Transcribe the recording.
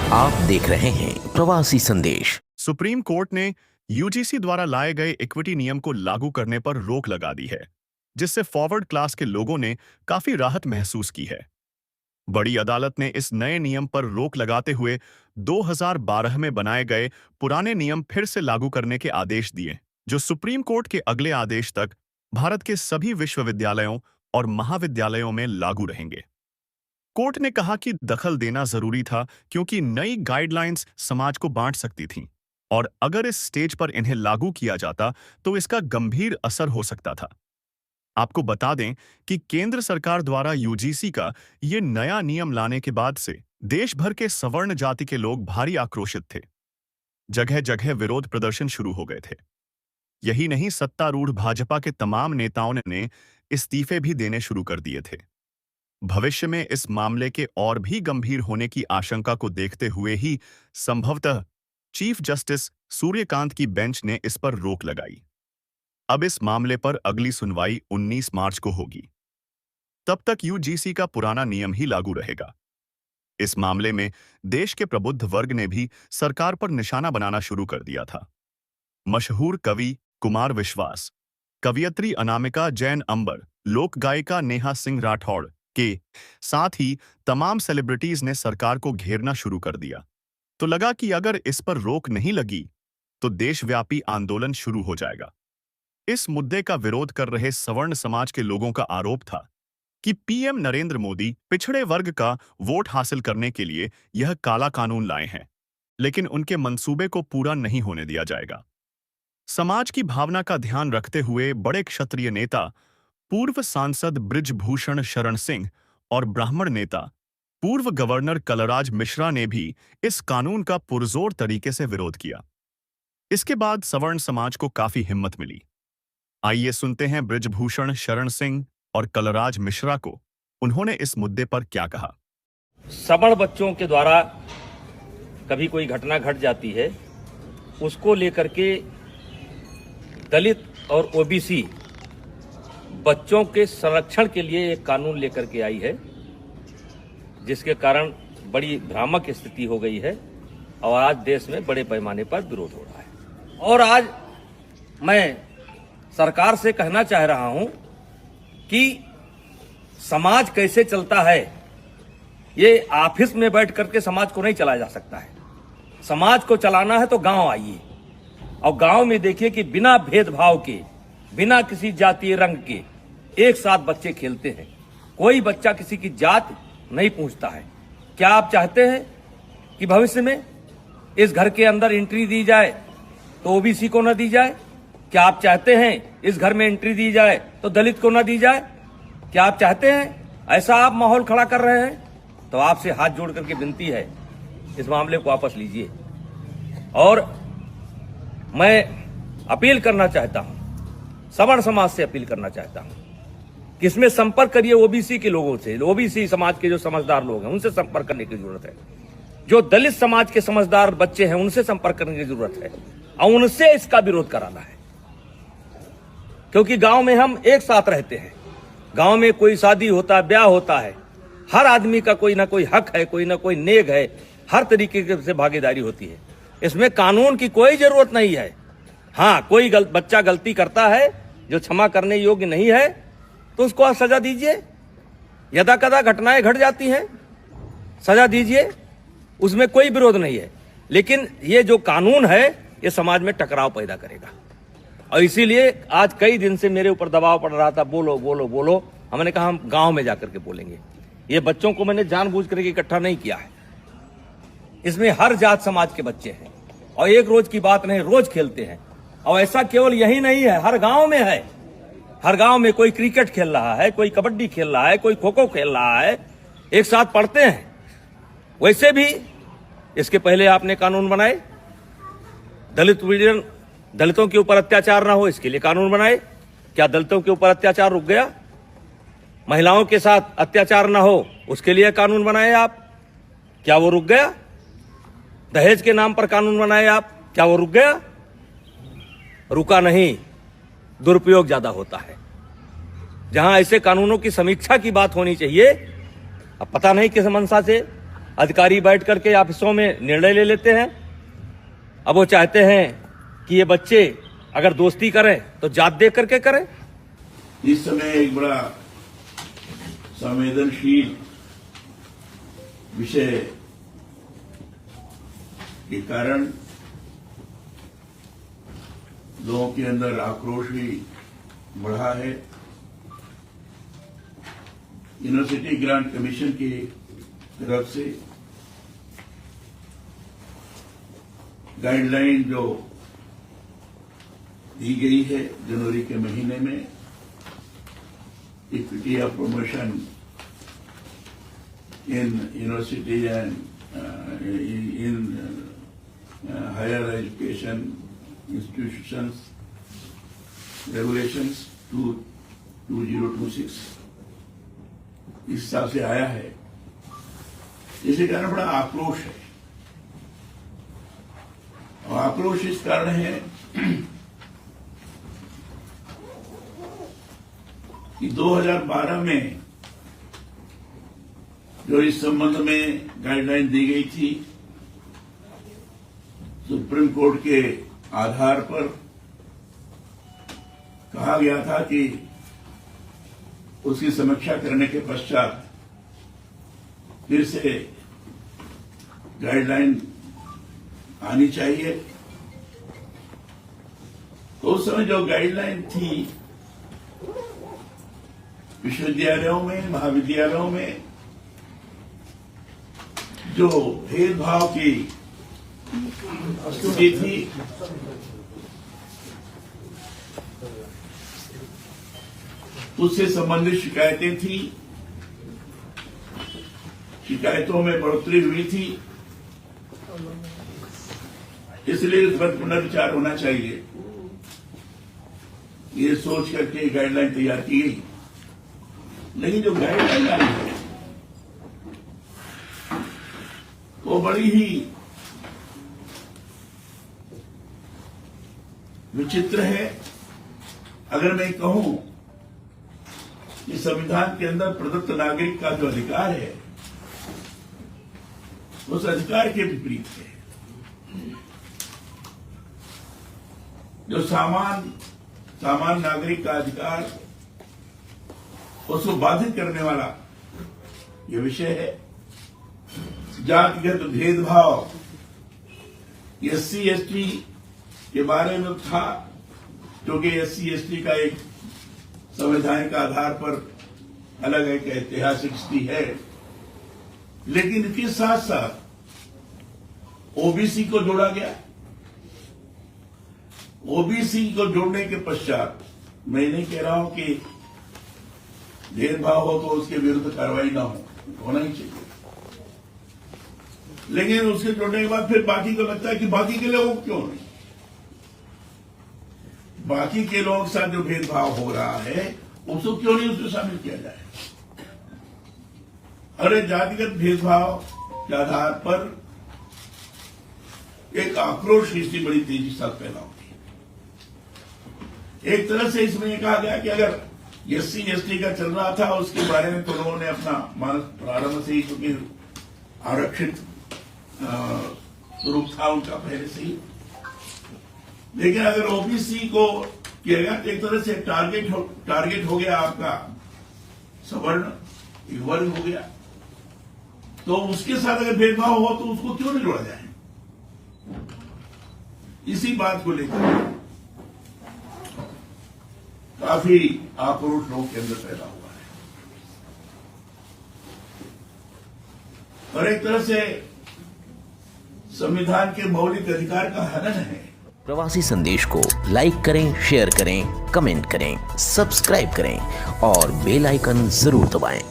आप देख रहे हैं प्रवासी संदेश। सुप्रीम कोर्ट ने यूजीसी द्वारा लाए गए इक्विटी नियम को लागू करने पर रोक लगा दी है, जिससे फॉरवर्ड क्लास के लोगों ने काफी राहत महसूस की है। बड़ी अदालत ने इस नए नियम पर रोक लगाते हुए 2012 में बनाए गए पुराने नियम फिर से लागू करने के आदेश दिए, जो सुप्रीम कोर्ट के अगले आदेश तक भारत के सभी विश्वविद्यालयों और महाविद्यालयों में लागू रहेंगे। कोर्ट ने कहा कि दखल देना जरूरी था क्योंकि नई गाइडलाइंस समाज को बांट सकती थीं और अगर इस स्टेज पर इन्हें लागू किया जाता तो इसका गंभीर असर हो सकता था। आपको बता दें कि केंद्र सरकार द्वारा यूजीसी का ये नया नियम लाने के बाद से देश भर के सवर्ण जाति के लोग भारी आक्रोशित थे। जगह जगह विरोध प्रदर्शन शुरू हो गए थे। यही नहीं, सत्तारूढ़ भाजपा के तमाम नेताओं ने इस्तीफे भी देने शुरू कर दिए थे। भविष्य में इस मामले के और भी गंभीर होने की आशंका को देखते हुए ही संभवतः चीफ जस्टिस सूर्यकांत की बेंच ने इस पर रोक लगाई। अब इस मामले पर अगली सुनवाई 19 मार्च को होगी। तब तक यूजीसी का पुराना नियम ही लागू रहेगा। इस मामले में देश के प्रबुद्ध वर्ग ने भी सरकार पर निशाना बनाना शुरू कर दिया था। मशहूर कवि कुमार विश्वास, कवियत्री अनामिका जैन अंबर, लोक गायिका नेहा सिंह राठौड़ के साथ ही तमाम सेलिब्रिटीज ने सरकार को घेरना शुरू कर दिया। तो लगा कि अगर इस पर रोक नहीं लगी तो देशव्यापी आंदोलन शुरू हो जाएगा। इस मुद्दे का विरोध कर रहे सवर्ण समाज के लोगों का आरोप था कि पीएम नरेंद्र मोदी पिछड़े वर्ग का वोट हासिल करने के लिए यह काला कानून लाए हैं, लेकिन उनके मंसूबे को पूरा नहीं होने दिया जाएगा। समाज की भावना का ध्यान रखते हुए बड़े क्षत्रिय नेता, पूर्व सांसद बृजभूषण शरण सिंह और ब्राह्मण नेता पूर्व गवर्नर कलराज मिश्रा ने भी इस कानून का पुरजोर तरीके से विरोध किया। इसके बाद सवर्ण समाज को काफी हिम्मत मिली। आइए सुनते हैं बृजभूषण शरण सिंह और कलराज मिश्रा को, उन्होंने इस मुद्दे पर क्या कहा। सवर्ण बच्चों के द्वारा कभी कोई घटना घट जाती है, उसको लेकर के दलित और ओबीसी बच्चों के संरक्षण के लिए एक कानून लेकर के आई है, जिसके कारण बड़ी भ्रामक स्थिति हो गई है और आज देश में बड़े पैमाने पर विरोध हो रहा है। और आज मैं सरकार से कहना चाह रहा हूं कि समाज कैसे चलता है, ये ऑफिस में बैठ करके समाज को नहीं चलाया जा सकता है। समाज को चलाना है तो गांव आइए और गांव में देखिए कि बिना भेदभाव के, बिना किसी जातीय रंग के एक साथ बच्चे खेलते हैं। कोई बच्चा किसी की जात नहीं पूछता है। क्या आप चाहते हैं कि भविष्य में इस घर के अंदर एंट्री दी जाए तो ओबीसी को न दी जाए? क्या आप चाहते हैं इस घर में एंट्री दी जाए तो दलित को न दी जाए? क्या आप चाहते हैं ऐसा आप माहौल खड़ा कर रहे हैं? तो आपसे हाथ जोड़ करके विनती है, इस मामले को वापस लीजिए। और मैं अपील करना चाहता हूं, सवर्ण समाज से अपील करना चाहता हूं कि इसमें संपर्क करिए ओबीसी के लोगों से। ओबीसी समाज के जो समझदार लोग हैं उनसे संपर्क करने की जरूरत है। जो दलित समाज के समझदार बच्चे हैं उनसे संपर्क करने की जरूरत है और उनसे इसका विरोध कराना है। क्योंकि गांव में हम एक साथ रहते हैं, गांव में कोई शादी होता है, ब्याह होता है, हर आदमी का कोई ना कोई हक है, कोई ना कोई नेग है, हर तरीके से भागीदारी होती है। इसमें कानून की कोई जरूरत नहीं है। हाँ, कोई बच्चा गलती करता है जो क्षमा करने योग्य नहीं है तो उसको आप सजा दीजिए। यदा कदा घटनाएं घट जाती हैं, सजा दीजिए, उसमें कोई विरोध नहीं है। लेकिन ये जो कानून है ये समाज में टकराव पैदा करेगा और इसीलिए आज कई दिन से मेरे ऊपर दबाव पड़ रहा था, बोलो बोलो बोलो। हमने कहा हम गांव में जाकर के बोलेंगे। ये बच्चों को मैंने जानबूझ करके इकट्ठा नहीं किया है। इसमें हर जात समाज के बच्चे हैं और एक रोज की बात नहीं, रोज खेलते हैं। और ऐसा केवल यही नहीं है, हर गांव में है। हर गांव में कोई क्रिकेट खेल रहा है, कोई कबड्डी खेल रहा है, कोई खो खो खेल रहा है, एक साथ पढ़ते हैं। वैसे भी इसके पहले आपने कानून बनाए, दलितों के ऊपर अत्याचार ना हो इसके लिए कानून बनाए। क्या दलितों के ऊपर अत्याचार रुक गया? महिलाओं के साथ अत्याचार ना हो उसके लिए कानून बनाए आप, क्या वो रुक गया? दहेज के नाम पर कानून बनाए आप, क्या वो रुक गया? रुका नहीं, दुरुपयोग ज्यादा होता है। जहां ऐसे कानूनों की समीक्षा की बात होनी चाहिए, अब पता नहीं किस मंशा से अधिकारी बैठ करके ऑफिसों में निर्णय ले लेते हैं। अब वो चाहते हैं कि ये बच्चे अगर दोस्ती करें तो जात देख करके करें। इस समय एक बड़ा संवेदनशील विषय के कारण लोगों के अंदर आक्रोश भी बढ़ा है। यूनिवर्सिटी ग्रांट कमीशन की तरफ से गाइडलाइन जो दी गई है जनवरी के महीने में, equity of promotion in university and in higher education institutions regulations 2026 इस हिसाब से आया है। इसी कारण बड़ा आक्रोश है, और आक्रोश इस कारण है कि 2012 में जो इस संबंध में गाइडलाइन दी गई थी, सुप्रीम कोर्ट के आधार पर कहा गया था कि उसकी समीक्षा करने के पश्चात फिर से गाइडलाइन आनी चाहिए। तो उस समय जो गाइडलाइन थी विश्वविद्यालयों में, महाविद्यालयों में जो भेदभाव की स्थिति थी, उससे संबंधित शिकायतें थी, शिकायतों में बढ़ोतरी हुई थी, इसलिए इस पर पुनर्विचार होना चाहिए, ये सोच करके गाइडलाइन तैयार की गई। लेकिन जो गाइडलाइन आई है वो बड़ी ही विचित्र है। अगर मैं कहूं कि संविधान के अंदर प्रदत्त नागरिक का जो अधिकार है उस अधिकार के विपरीत है। जो सामान्य नागरिक का अधिकार उसको बाधित करने वाला यह विषय है। जातिगत भेदभाव SC/ST के बारे में था, क्योंकि SC/ST का एक संवैधानिक आधार पर अलग एक ऐतिहासिक स्थिति है, लेकिन इसके साथ साथ OBC को जोड़ा गया। OBC को जोड़ने के पश्चात मैं नहीं कह रहा हूं कि भेदभाव हो तो उसके विरुद्ध कार्रवाई ना होना ही चाहिए, लेकिन उसके जोड़ने के बाद फिर बाकी को लगता है कि बाकी के लोगों को क्यों नहीं, बाकी के लोगों के साथ जो भेदभाव हो रहा है उसको क्यों नहीं उसमें शामिल किया जाए। अरे जातिगत भेदभाव के आधार पर एक आक्रोश की स्थिति बड़ी तेजी से पैदा होती है। एक तरह से इसमें यह कहा गया कि अगर SC/ST का चल रहा था उसके बारे में तो लोगों ने अपना मानस प्रारंभ से ही, क्योंकि आरक्षित स्वरूप था उनका पहले से ही, लेकिन अगर OBC को किया गया तो एक तरह से टारगेट हो गया आपका सवर्ण, एक वर्ग हो गया, तो उसके साथ अगर भेदभाव हो तो उसको क्यों नहीं जोड़ा जाए। इसी बात को लेकर काफी आक्रोश लोगों के अंदर पैदा हुआ है, और एक तरह से संविधान के मौलिक अधिकार का हनन है। प्रवासी संदेश को लाइक करें, शेयर करें, कमेंट करें, सब्सक्राइब करें और बेल आइकन जरूर दबाएं।